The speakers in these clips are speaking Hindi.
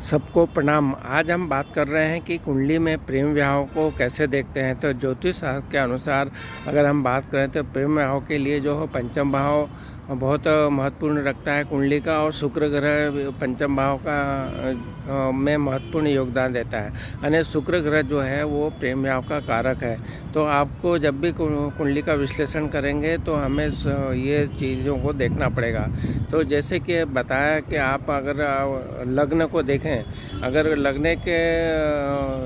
सबको प्रणाम। आज हम बात कर रहे हैं कि कुंडली में प्रेम विवाह को कैसे देखते हैं। तो ज्योतिष शास्त्र के अनुसार अगर हम बात करें तो प्रेम विवाह के लिए जो है पंचम भाव बहुत महत्वपूर्ण रखता है कुंडली का, और शुक्र ग्रह पंचम भाव का में महत्वपूर्ण योगदान देता है। यानी शुक्र ग्रह जो है वो प्रेम विवाह का कारक है। तो आपको जब भी कुंडली का विश्लेषण करेंगे तो हमें ये चीज़ों को देखना पड़ेगा। तो जैसे कि बताया कि आप अगर लग्न को देखें, अगर लग्न के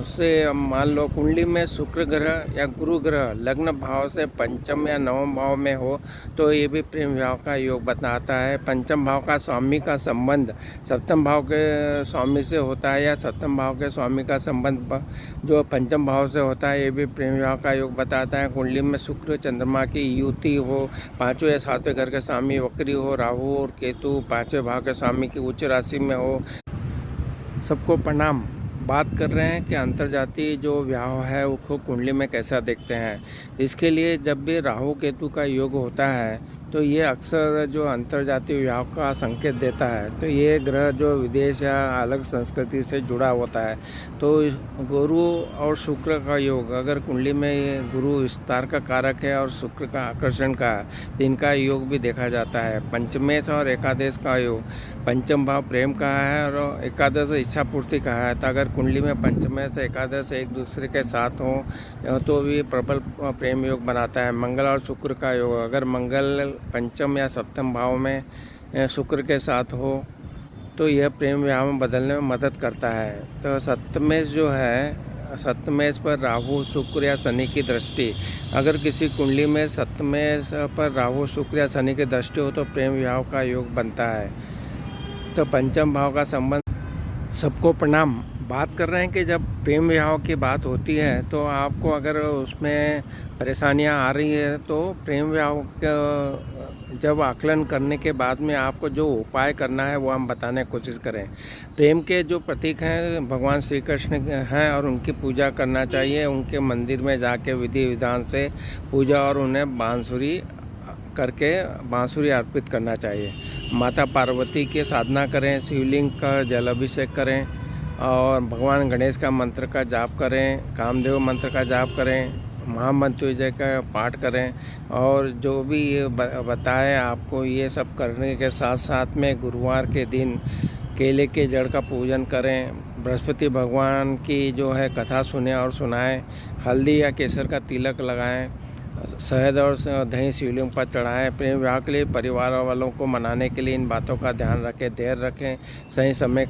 से मान लो कुंडली में शुक्र ग्रह या गुरु ग्रह लग्न भाव से पंचम या नवम भाव में हो तो ये भी प्रेम विवाह का योग बताता है। पंचम भाव का स्वामी का संबंध सप्तम भाव के स्वामी से होता है, या सप्तम भाव के स्वामी का संबंध जो पंचम भाव से होता है, ये भी प्रेम विवाह का योग बताता है। कुंडली में शुक्र चंद्रमा की युति हो, पाँचवें या सातवें घर के स्वामी वक्री हो, राहु और केतु पाँचवें भाव के स्वामी की उच्च राशि में हो। सबको प्रणाम। बात कर रहे हैं कि अंतर्जातीय जो विवाह है उसको कुंडली में कैसा देखते हैं। इसके लिए जब भी राहु केतु का योग होता है तो ये अक्सर जो अंतर्जातीय विवाह का संकेत देता है। तो ये ग्रह जो विदेश या अलग संस्कृति से जुड़ा होता है। तो गुरु और शुक्र का योग, अगर कुंडली में ये गुरु विस्तार का कारक है और शुक्र का आकर्षण का है, तो इनका योग भी देखा जाता है। पंचमेश और एकादश का योग, पंचम भाव प्रेम का है और एकादश इच्छा पूर्ति का है। तो अगर कुंडली में पंचमेश एकादश एक दूसरे के साथ हो तो भी प्रबल प्रेम योग बनाता है। मंगल और शुक्र का योग, अगर मंगल पंचम या सप्तम भाव में शुक्र के साथ हो तो यह प्रेम विवाह में बदलने में मदद करता है। तो सप्तमेश जो है, सप्तमेश पर राहु शुक्र या शनि की दृष्टि, अगर किसी कुंडली में सप्तमेश पर राहु शुक्र या शनि की दृष्टि हो तो प्रेम विवाह का योग बनता है। तो पंचम भाव का संबंध। सबको प्रणाम। बात कर रहे हैं कि जब प्रेम विवाह की बात होती है तो आपको अगर उसमें परेशानियां आ रही है तो प्रेम विवाह का जब आकलन करने के बाद में आपको जो उपाय करना है वो हम बताने की कोशिश करें। प्रेम के जो प्रतीक हैं भगवान श्री कृष्ण हैं और उनकी पूजा करना चाहिए। उनके मंदिर में जाके विधि विधान से पूजा और उन्हें बांसुरी करके बांसुरी अर्पित करना चाहिए। माता पार्वती की साधना करें, शिवलिंग का जल अभिषेक करें और भगवान गणेश का मंत्र का जाप करें, कामदेव मंत्र का जाप करें, महामृत्युंजय का पाठ करें। और जो भी ये बताए आपको, ये सब करने के साथ साथ में गुरुवार के दिन केले के जड़ का पूजन करें, बृहस्पति भगवान की जो है कथा सुने और सुनाएं, हल्दी या केसर का तिलक लगाएं, शहद और दही शिवलिंग पर चढ़ाएं। प्रेम विवाह के लिए परिवार वालों को मनाने के लिए इन बातों का ध्यान रखें, धैर्य रखें, सही समय का